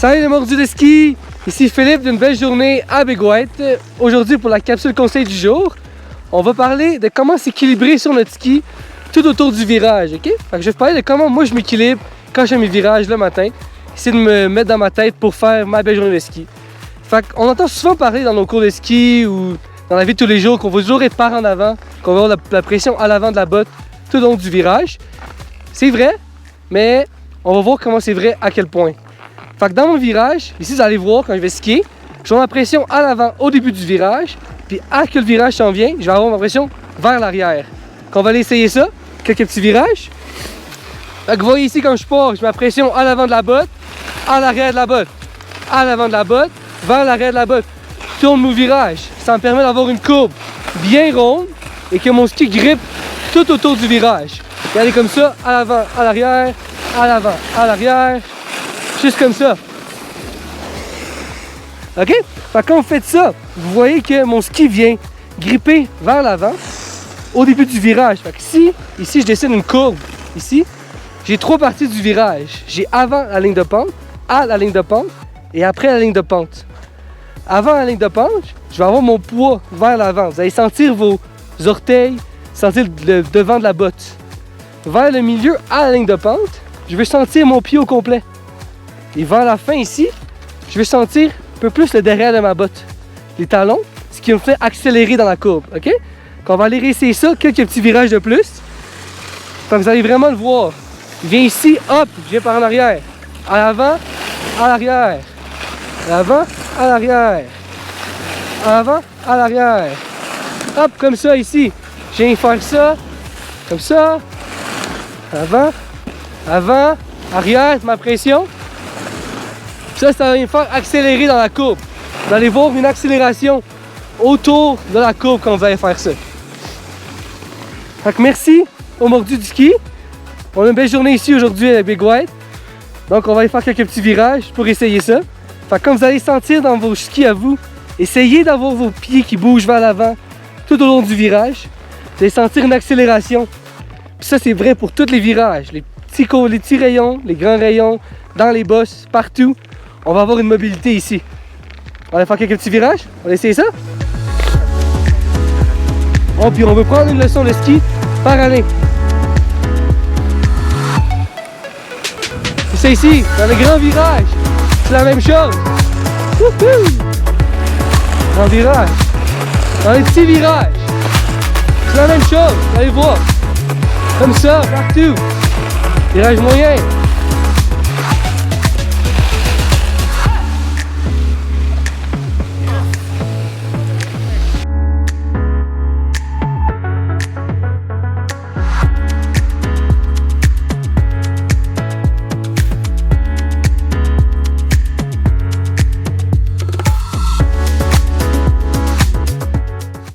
Salut les mordus de ski! Ici Philippe d'une belle journée à Big White. Aujourd'hui pour la capsule conseil du jour, on va parler de comment s'équilibrer sur notre ski tout autour du virage, ok? Fait que je vais parler de comment moi je m'équilibre quand je fais mes virages le matin. Essayer de me mettre dans ma tête pour faire ma belle journée de ski. Fait qu'on entend souvent parler dans nos cours de ski ou dans la vie de tous les jours qu'on va toujours être par en avant, qu'on va avoir la pression à l'avant de la botte tout au long du virage. C'est vrai, mais on va voir comment c'est vrai à quel point. Fait que dans mon virage, ici vous allez voir quand je vais skier, je vais avoir ma pression à l'avant au début du virage, puis à que le virage s'en vient, je vais avoir ma pression vers l'arrière. Quand on va aller essayer ça, quelques petits virages. Fait que vous voyez ici quand je pars, je mets ma pression à l'avant de la botte, à l'arrière de la botte, à l'avant de la botte, vers l'arrière de la botte. Je tourne mon virage. Ça me permet d'avoir une courbe bien ronde et que mon ski grippe tout autour du virage. Regardez comme ça, à l'avant, à l'arrière, à l'avant, à l'arrière, juste comme ça. OK? Fait que quand vous faites ça, vous voyez que mon ski vient gripper vers l'avant au début du virage. Fait que ici je dessine une courbe, ici, j'ai trois parties du virage. J'ai avant la ligne de pente, à la ligne de pente et après la ligne de pente. Avant la ligne de pente, je vais avoir mon poids vers l'avant. Vous allez sentir vos orteils, sentir le devant de la botte. Vers le milieu, à la ligne de pente, je vais sentir mon pied au complet. Et vers la fin ici, je vais sentir un peu plus le derrière de ma botte. Les talons, ce qui me fait accélérer dans la courbe. OK? Quand on va aller réessayer ça, quelques petits virages de plus. Fait que vous allez vraiment le voir. Je viens ici, hop, je viens par en arrière. À l'avant, à l'arrière. À l'avant, à l'arrière. À l'avant, à l'arrière. Hop, comme ça ici. Je viens faire ça, comme ça. Avant, avant, arrière, ma pression. Ça va me faire accélérer dans la courbe. Vous allez voir une accélération autour de la courbe quand vous allez faire ça. Fait que merci aux mordus du ski. On a une belle journée ici aujourd'hui à Big White. Donc on va aller faire quelques petits virages pour essayer ça. Fait que comme vous allez sentir dans vos skis à vous, essayez d'avoir vos pieds qui bougent vers l'avant tout au long du virage. Vous allez sentir une accélération. Puis ça c'est vrai pour tous les virages. Les petits rayons, les grands rayons, dans les bosses, partout. On va avoir une mobilité ici. On va faire quelques petits virages. On va essayer ça. Oh, puis on veut prendre une leçon de ski par année. C'est ça ici, dans les grands virages. C'est la même chose. Wouhou! Grand virage. Dans les petits virages. C'est la même chose. Vous allez voir. Comme ça, partout. Virage moyen.